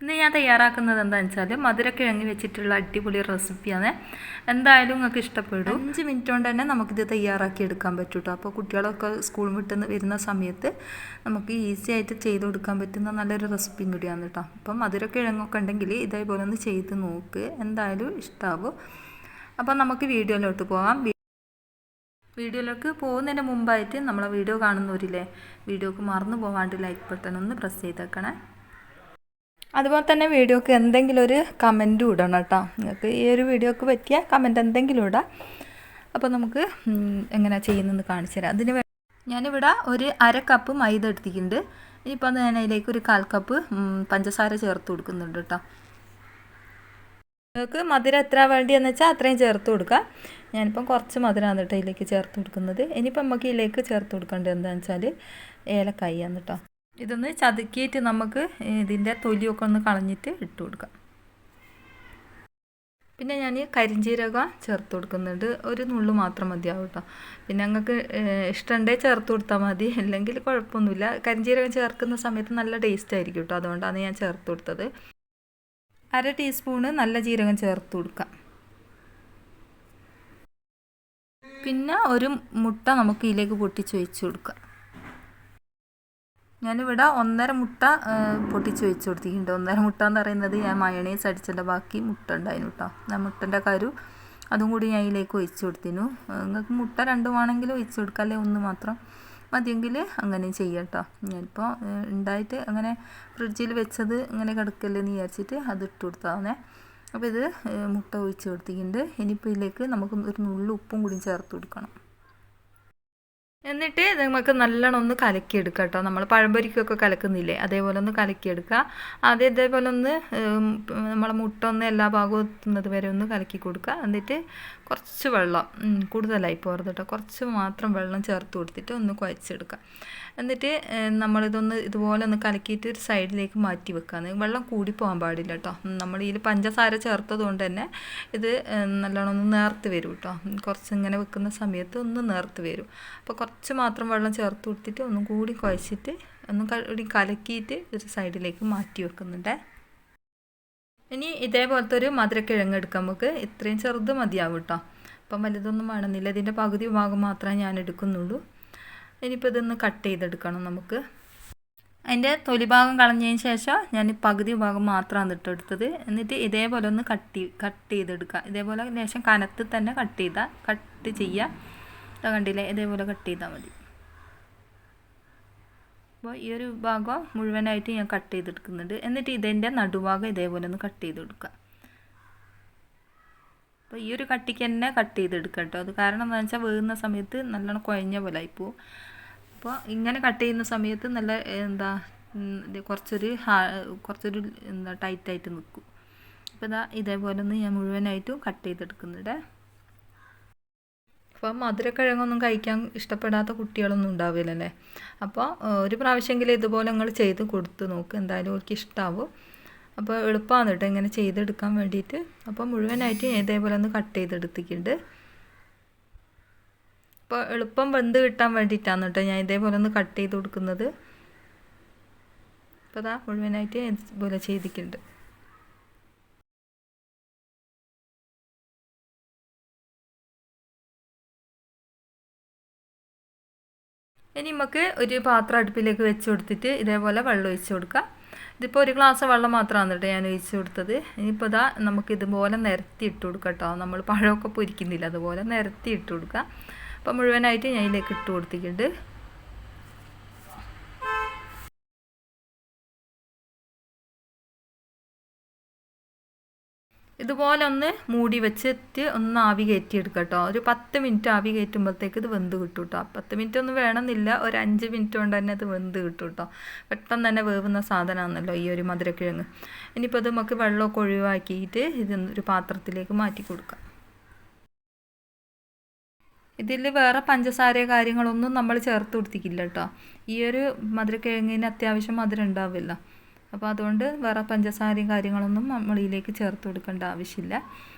ഇന്ന് ഞാൻ തയ്യാറാക്കുന്നത് എന്താണെന്ന് വെച്ചാൽ മധുരക്കിഴങ്ങ് വെച്ചിട്ടുള്ള അടിപൊളി റെസിപ്പിയാണ്. എന്തായാലും നിങ്ങൾക്ക് ഇഷ്ടപ്പെടും. 5 മിനിറ്റ് കൊണ്ട് തന്നെ നമുക്കിത് തയ്യാറാക്കി എടുക്കാൻ പറ്റും കേട്ടോ. അപ്പോൾ കുട്ടികളൊക്കെ സ്കൂൾ വിട്ട് വരുന്ന സമയത്ത് നമുക്ക് ഈസി ആയിട്ട് ചെയ്ത് കൊടുക്കാൻ പറ്റുന്ന നല്ലൊരു റെസിപ്പിയും കൂടിയാണ് കേട്ടോ. അപ്പം മധുരക്കിഴങ്ങൊക്കെ ഉണ്ടെങ്കിൽ ഇതേപോലെ ഒന്ന് ചെയ്ത് നോക്ക്, എന്തായാലും ഇഷ്ടമാവും. അപ്പോൾ നമുക്ക് വീഡിയോയിലോട്ട് പോകാം. വീഡിയോയിലേക്ക് പോകുന്നതിന് മുമ്പായിട്ട് നമ്മളെ വീഡിയോ കാണുന്നവരില്ലേ, വീഡിയോക്ക് മറന്നു പോകാണ്ട് ലൈക്ക് ബട്ടൺ ഒന്ന് പ്രസ് ചെയ്തേക്കണേ. അതുപോലെ തന്നെ വീഡിയോക്ക് എന്തെങ്കിലും ഒരു കമൻറ്റും ഇടണം കേട്ടോ. നിങ്ങൾക്ക് ഈ ഒരു വീഡിയോക്ക് പറ്റിയ കമൻറ്റ് എന്തെങ്കിലും ഇടാം. അപ്പോൾ നമുക്ക് എങ്ങനെയാണ് ചെയ്യുന്നതെന്ന് കാണിച്ചു തരാം. അതിന് ഞാനിവിടെ ഒരു 1/2 കപ്പ് മൈദ എടുത്തിട്ടുണ്ട്. ഇനിയിപ്പോൾ ഞാൻ അതിലേക്ക് ഒരു 1/4 കപ്പ് പഞ്ചസാര ചേർത്ത് കൊടുക്കുന്നുണ്ട് കേട്ടോ. നിങ്ങൾക്ക് മധുരം എത്ര വേണ്ടിയെന്ന് വെച്ചാൽ അത്രയും ചേർത്ത് കൊടുക്കുക. ഞാനിപ്പം കുറച്ച് മധുരമാണ് കേട്ടോ ഇതിലേക്ക് ചേർത്ത് കൊടുക്കുന്നത്. ഇനിയിപ്പം നമുക്ക് ഇതിലേക്ക് ചേർത്ത് കൊടുക്കേണ്ടത് എന്താണെന്ന് വെച്ചാൽ ഏലക്കായാണ് കേട്ടോ. ഇതൊന്ന് ചതുക്കിയിട്ട് നമുക്ക് ഇതിൻ്റെ തൊലിയൊക്കെ ഒന്ന് കളഞ്ഞിട്ട് ഇട്ട് കൊടുക്കാം. പിന്നെ ഞാൻ കരിഞ്ജീരകം ചേർത്ത് കൊടുക്കുന്നുണ്ട്. ഒരു നുള്ളു മാത്രം മതിയാവും കേട്ടോ. പിന്നെ നിങ്ങൾക്ക് ഇഷ്ടമുണ്ടെങ്കിൽ ചേർത്ത് കൊടുത്താൽ മതി, അല്ലെങ്കിൽ കുഴപ്പമൊന്നുമില്ല. കരിഞ്ജീരകം ചേർക്കുന്ന സമയത്ത് നല്ല ടേസ്റ്റ് ആയിരിക്കും കേട്ടോ, അതുകൊണ്ടാണ് ഞാൻ ചേർത്ത് കൊടുത്തത്. 1/2 ടീസ്പൂണ് നല്ല ജീരകം ചേർത്ത് കൊടുക്കാം. പിന്നെ ഒരു മുട്ട നമുക്ക് ഇതിലേക്ക് പൊട്ടിച്ച് വെച്ച് കൊടുക്കാം. ഞാനിവിടെ 1.5 മുട്ട പൊട്ടിച്ച് വെച്ച് കൊടുത്തിട്ടുണ്ട്. 1.5 മുട്ട എന്ന് പറയുന്നത് ഞാൻ മയണൈസ് അടിച്ചതിൻ്റെ ബാക്കി മുട്ട ഉണ്ടായിരുന്നു കേട്ടോ. ഞാൻ മുട്ടൻ്റെ കരു അതും കൂടി ഞാൻ ഇതിലേക്ക് ഒഴിച്ച് കൊടുത്തിരുന്നു. നിങ്ങൾക്ക് മുട്ട 2 വേണമെങ്കിൽ ഒഴിച്ച് കൊടുക്കാം, അല്ലെ 1 മാത്രം മതിയെങ്കിൽ അങ്ങനെ ചെയ്യാം കേട്ടോ. ഞാനിപ്പോൾ ഉണ്ടായിട്ട് അങ്ങനെ ഫ്രിഡ്ജിൽ വെച്ചത് ഇങ്ങനെ കിടക്കല്ലെന്ന് വിചാരിച്ചിട്ട് അത് ഇട്ട് കൊടുത്താണേ. അപ്പോൾ ഇത് മുട്ട ഒഴിച്ച് കൊടുത്തിട്ടുണ്ട്. ഇനിയിപ്പോൾ ഇതിലേക്ക് നമുക്ക് ഒരു നുള്ളു ഉപ്പും കൂടി ചേർത്ത് കൊടുക്കണം. എന്നിട്ട് നമുക്ക് നല്ലോണം ഒന്ന് കലക്കിയെടുക്കുക കേട്ടോ. നമ്മൾ പഴംപൊരിക്കൊക്കെ കലക്കുന്നില്ലേ, അതേപോലെ ഒന്ന് കലക്കിയെടുക്കുക. ആദ്യം ഇതേപോലെ ഒന്ന് നമ്മളെ മുട്ട ഒന്ന് എല്ലാ ഭാഗവും എത്തുന്നത് വരെ ഒന്ന് കലക്കി കൊടുക്കുക. എന്നിട്ട് കുറച്ച് വെള്ളം, കൂടുതലായി പോകരുത് കേട്ടോ, കുറച്ച് മാത്രം വെള്ളം ചേർത്ത് കൊടുത്തിട്ട് ഒന്ന് കുഴച്ചെടുക്കുക. എന്നിട്ട് നമ്മളിതൊന്ന് ഇതുപോലെ ഒന്ന് കലക്കിയിട്ട് ഒരു സൈഡിലേക്ക് മാറ്റി വെക്കുക. വെള്ളം കൂടി പോകാൻ പാടില്ല കേട്ടോ. നമ്മൾ ഇതിൽ പഞ്ചസാര ചേർത്തത് കൊണ്ട് തന്നെ ഇത് നല്ലോണം ഒന്ന് നേർത്ത് വരും കേട്ടോ. കുറച്ച് ഇങ്ങനെ വെക്കുന്ന സമയത്ത് ഒന്ന് നേർത്ത് വരും. അപ്പോൾ കുറച്ച് മാത്രം വെള്ളം ചേർത്ത് കൊടുത്തിട്ട് ഒന്നും കൂടി കുഴച്ചിട്ട് ഒന്ന് കലക്കിയിട്ട് ഒരു സൈഡിലേക്ക് മാറ്റി വെക്കുന്നുണ്ട്. ഇനി ഇതേപോലത്തെ ഒരു മധുരക്കിഴങ്ങ് എടുക്കാം നമുക്ക്. ഇത്രയും ചെറുത് മതിയാവും കേട്ടോ. അപ്പം വലുതൊന്നും വേണമെന്നില്ല. ഇതിൻ്റെ പകുതി ഭാഗം മാത്രമേ ഞാൻ എടുക്കുന്നുള്ളൂ. ഇനിയിപ്പോൾ ഇതൊന്ന് കട്ട് ചെയ്തെടുക്കണം നമുക്ക്. അതിൻ്റെ തൊലി ഭാഗം കളഞ്ഞതിന് ശേഷം ഞാൻ പകുതി ഭാഗം മാത്രമാണ് ഇട്ടെടുത്തത്. എന്നിട്ട് ഇതേപോലെ ഒന്ന് കട്ട് ചെയ്തെടുക്കുക. ഇതേപോലെ ലേശം കനത്ത് തന്നെ കട്ട് ചെയ്യുക. കണ്ടില്ലേ, ഇതേപോലെ കട്ട് ചെയ്താൽ മതി. അപ്പോൾ ഈ ഒരു ഭാഗം മുഴുവനായിട്ട് ഞാൻ കട്ട് ചെയ്തെടുക്കുന്നുണ്ട്. എന്നിട്ട് ഇതിൻ്റെ നടുഭാഗം ഇതേപോലെ ഒന്ന് കട്ട് ചെയ്തെടുക്കുക. അപ്പോൾ ഈ ഒരു കട്ടിക്ക് തന്നെ കട്ട് ചെയ്തെടുക്കുക കേട്ടോ. അത് കാരണം എന്താണെന്ന് വെച്ചാൽ വേകുന്ന സമയത്ത് നല്ലോണം കുഴഞ്ഞ പോലെ ആയിപ്പോവും. അപ്പോൾ ഇങ്ങനെ കട്ട് ചെയ്യുന്ന സമയത്ത് നല്ല കുറച്ചൊരു ടൈറ്റായിട്ട് നിൽക്കും. അപ്പോൾ ഇതേപോലെ ഒന്ന് ഞാൻ മുഴുവനായിട്ടും കട്ട് ചെയ്തെടുക്കുന്നുണ്ട്. അപ്പോൾ മധുരക്കിഴങ്ങൊന്നും കഴിക്കാൻ ഇഷ്ടപ്പെടാത്ത കുട്ടികളൊന്നും ഉണ്ടാവില്ലല്ലേ. അപ്പോൾ ഒരു പ്രാവശ്യമെങ്കിലും ഇതുപോലെ നിങ്ങൾ ചെയ്ത് കൊടുത്ത് നോക്ക്, എന്തായാലും അവർക്ക് ഇഷ്ടമാവും. അപ്പോൾ എളുപ്പമാണ് കേട്ടോ ഇങ്ങനെ ചെയ്തെടുക്കാൻ വേണ്ടിയിട്ട്. അപ്പോൾ മുഴുവനായിട്ട് ഇതേപോലെ ഒന്ന് കട്ട് ചെയ്തെടുത്തിട്ടുണ്ട്. അപ്പോൾ എളുപ്പം വെന്ത് കിട്ടാൻ വേണ്ടിയിട്ടാണ് കേട്ടോ ഞാൻ ഇതേപോലെ ഒന്ന് കട്ട് ചെയ്ത് കൊടുക്കുന്നത്. അപ്പോൾ അതാ മുഴുവനായിട്ട് ഇതുപോലെ ചെയ്തിട്ടുണ്ട്. ഇനി നമുക്ക് ഒരു പാത്രം അടുപ്പിലേക്ക് വെച്ച് കൊടുത്തിട്ട് ഇതേപോലെ വെള്ളം ഒഴിച്ച് കൊടുക്കാം. ഇതിപ്പോൾ 1 ഗ്ലാസ് വെള്ളം മാത്രമാണ് കേട്ടോ ഞാൻ ഒഴിച്ച് കൊടുത്തത്. ഇനിയിപ്പോൾ ഇതാ നമുക്ക് ഇതുപോലെ നിരത്തി ഇട്ട് കൊടുക്കാം കേട്ടോ. നമ്മൾ പഴമൊക്കെ പൊരിക്കുന്നില്ല, അതുപോലെ നിരത്തി ഇട്ട് കൊടുക്കാം. അപ്പോൾ മുഴുവനായിട്ട് ഞാൻ ഇതിലേക്ക് ഇട്ട് കൊടുത്തിട്ടുണ്ട്. ഇതുപോലെ ഒന്ന് മൂടി വെച്ചിട്ട് ഒന്ന് ആവി കയറ്റിയെടുക്കുക കേട്ടോ. ഒരു 10 മിനിറ്റ് ആവി കയറ്റുമ്പോഴത്തേക്ക് ഇത് വെന്ത് കിട്ടും കേട്ടോ. 10 മിനിറ്റ് ഒന്നും വേണമെന്നില്ല, ഒരു 5 മിനിറ്റ് കൊണ്ട് തന്നെ ഇത് വെന്ത് കിട്ടും കേട്ടോ. പെട്ടെന്ന് തന്നെ വേവുന്ന സാധനമാണല്ലോ ഈ ഒരു മധുരക്കിഴങ്ങ്. ഇനിയിപ്പോൾ ഇത് നമുക്ക് വെള്ളമൊക്കെ ഒഴിവാക്കിയിട്ട് ഇത് ഒരു പാത്രത്തിലേക്ക് മാറ്റി കൊടുക്കാം. ഇതിൽ വേറെ പഞ്ചസാര കാര്യങ്ങളൊന്നും നമ്മൾ ചേർത്ത് കൊടുത്തിട്ടില്ല കേട്ടോ. ഈ ഒരു മധുരക്കിഴങ്ങിന് അത്യാവശ്യം മധുരം ഉണ്ടാവില്ല. അപ്പോൾ അതുകൊണ്ട് വേറെ പഞ്ചസാരയും കാര്യങ്ങളൊന്നും നമ്മൾ ഇതിലേക്ക് ചേർത്ത് കൊടുക്കേണ്ട ആവശ്യമില്ല.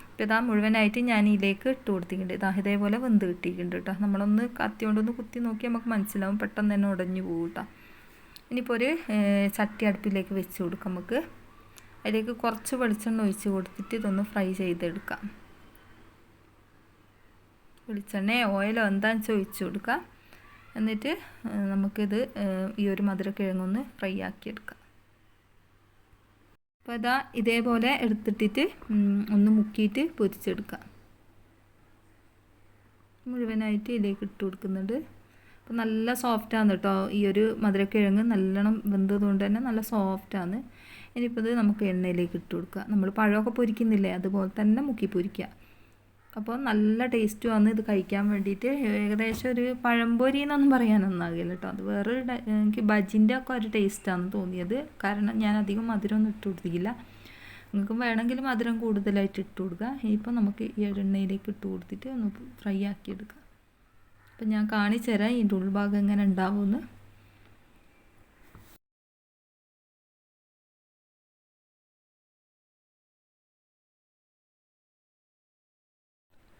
അപ്പോൾ ഇതാ മുഴുവനായിട്ട് ഞാൻ ഇതിലേക്ക് ഇട്ട് കൊടുത്തിട്ടുണ്ട്. ഇതേപോലെ വെന്ത് കിട്ടിയിട്ടുണ്ട് കേട്ടോ. നമ്മളൊന്ന് കത്തി കൊണ്ടൊന്ന് കുത്തി നോക്കി നമുക്ക് മനസ്സിലാവും, പെട്ടെന്ന് തന്നെ ഉടഞ്ഞു പോകും കേട്ടോ. ഇനിയിപ്പോൾ ഒരു ചട്ടി അടുപ്പിലേക്ക് വെച്ച് കൊടുക്കാം നമുക്ക്. അതിലേക്ക് കുറച്ച് വെളിച്ചെണ്ണ ഒഴിച്ച് കൊടുത്തിട്ട് ഇതൊന്ന് ഫ്രൈ ചെയ്തെടുക്കാം. വെളിച്ചെണ്ണയോ ഓയിലോ എന്താണെന്ന് വെച്ചാൽ ഒഴിച്ച് കൊടുക്കുക. എന്നിട്ട് നമുക്കിത് ഈ ഒരു മധുരക്കിഴങ്ങൊന്ന് ഫ്രൈ ആക്കിയെടുക്കാം. അപ്പോൾ ഇതാ ഇതേപോലെ എടുത്തിട്ടിട്ട് ഒന്ന് മുക്കിയിട്ട് പൊരിച്ചെടുക്കാം. മുഴുവനായിട്ട് ഇതിലേക്ക് ഇട്ട് കൊടുക്കുന്നുണ്ട്. അപ്പോൾ നല്ല സോഫ്റ്റാണ് കേട്ടോ. ഈ ഒരു മധുരക്കിഴങ്ങ് നല്ലോണം വെന്തതുകൊണ്ട് തന്നെ നല്ല സോഫ്റ്റാണ്. ഇനിയിപ്പോൾ ഇത് നമുക്ക് എണ്ണയിലേക്ക് ഇട്ട് കൊടുക്കുക. നമ്മൾ പഴമൊക്കെ പൊരിക്കുന്നില്ലേ, അതുപോലെ തന്നെ മുക്കി പൊരിക്കുക. അപ്പോൾ നല്ല ടേസ്റ്റുമാണ് ഇത് കഴിക്കാൻ വേണ്ടിയിട്ട്. ഏകദേശം ഒരു പഴംപൊരി എന്നൊന്നും പറയാനൊന്നാകില്ല കേട്ടോ. അത് വേറൊരു എനിക്ക് ബജിൻ്റെ ഒക്കെ ഒരു ടേസ്റ്റാണ് തോന്നിയത്. കാരണം ഞാൻ അധികം മധുരമൊന്നും ഇട്ട് കൊടുത്തില്ല. നിങ്ങൾക്ക് വേണമെങ്കിൽ മധുരം കൂടുതലായിട്ട് ഇട്ട് കൊടുക്കുക. ഇനിയിപ്പോൾ നമുക്ക് ഈ എണ്ണയിലേക്ക് ഇട്ട് കൊടുത്തിട്ട് ഒന്ന് ഫ്രൈ ആക്കിയെടുക്കാം. അപ്പം ഞാൻ കാണിച്ചു തരാം ഇതിൻ്റെ ഉൾഭാഗം എങ്ങനെ ഉണ്ടാവുമെന്ന്.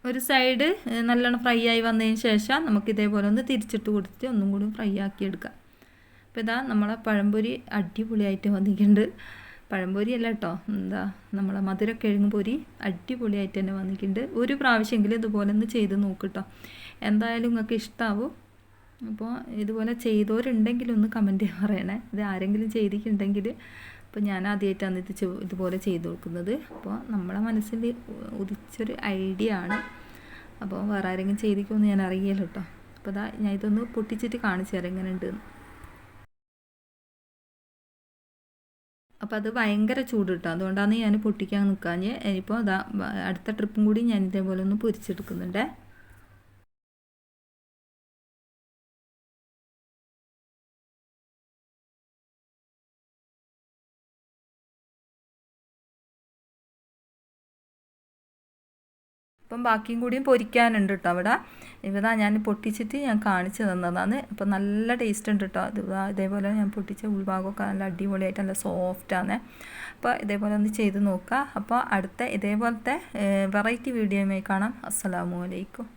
ഒരു സൈഡ് നല്ലോണം ഫ്രൈ ആയി വന്നതിന് ശേഷം നമുക്ക് ഇതേപോലെ ഒന്ന് തിരിച്ചിട്ട് കൊടുത്തിട്ട് ഒന്നും കൂടി ഫ്രൈ ആക്കിയെടുക്കാം. അപ്പോൾ ഇതാ നമ്മളെ പഴംപൊരി അടിപൊളിയായിട്ട് വന്നിട്ടുണ്ട്. പഴംപൊരി അല്ല കേട്ടോ, എന്താ നമ്മളെ മധുരക്കിഴങ്ങ് പൊരി അടിപൊളിയായിട്ട് തന്നെ വന്നിട്ടുണ്ട്. ഒരു പ്രാവശ്യമെങ്കിലും ഇതുപോലെ ഒന്ന് ചെയ്ത് നോക്കിട്ടോ, എന്തായാലും നിങ്ങൾക്ക് ഇഷ്ടമാവും. അപ്പോൾ ഇതുപോലെ ചെയ്തവരുണ്ടെങ്കിൽ ഒന്ന് കമൻറ്റ് പറയണേ. ഇത് ആരെങ്കിലും ചെയ്തിട്ടുണ്ടെങ്കിൽ. അപ്പോൾ ഞാൻ ആദ്യമായിട്ടാണ് ഇതുപോലെ ചെയ്ത് കൊടുക്കുന്നത്. അപ്പോൾ നമ്മളെ മനസ്സിൽ ഉദിച്ചൊരു ഐഡിയ ആണ്. അപ്പോൾ വേറെ ആരെങ്കിലും ചെയ്തിക്കുമെന്ന് ഞാൻ അറിയില്ല കേട്ടോ. അപ്പോൾ അതാ ഞാൻ ഇതൊന്ന് പൊട്ടിച്ചിട്ട് കാണിച്ചു തരാം എങ്ങനെ ഉണ്ടെന്ന്. അപ്പോൾ അത് ഭയങ്കര ചൂട് കിട്ടും, അതുകൊണ്ടാണ് ഞാൻ പൊട്ടിക്കാൻ നിൽക്കാഞ്ഞ്. ഇനിയിപ്പോൾ അതാ അടുത്ത ട്രിപ്പും കൂടി ഞാൻ ഇതേപോലെ ഒന്ന് പൊരിച്ചെടുക്കുന്നുണ്ട്. അപ്പം ബാക്കിയും കൂടിയും പൊരിക്കാനുണ്ട് കേട്ടോ അവിടെ. ഇവിടെ ഞാൻ പൊട്ടിച്ചിട്ട് ഞാൻ കാണിച്ചു തന്നതാണ്. അപ്പോൾ നല്ല ടേസ്റ്റ് ഉണ്ട് കേട്ടോ. ഇതേപോലെ ഞാൻ പൊട്ടിച്ച ഉൾഭാഗമൊക്കെ നല്ല അടിപൊളിയായിട്ട് നല്ല സോഫ്റ്റാണ്. അപ്പോൾ ഇതേപോലെ ഒന്ന് ചെയ്ത് നോക്കുക. അപ്പോൾ അടുത്ത ഇതേപോലത്തെ വെറൈറ്റി വീഡിയോയുമായി കാണാം. അസ്സലാമു അലൈക്കും.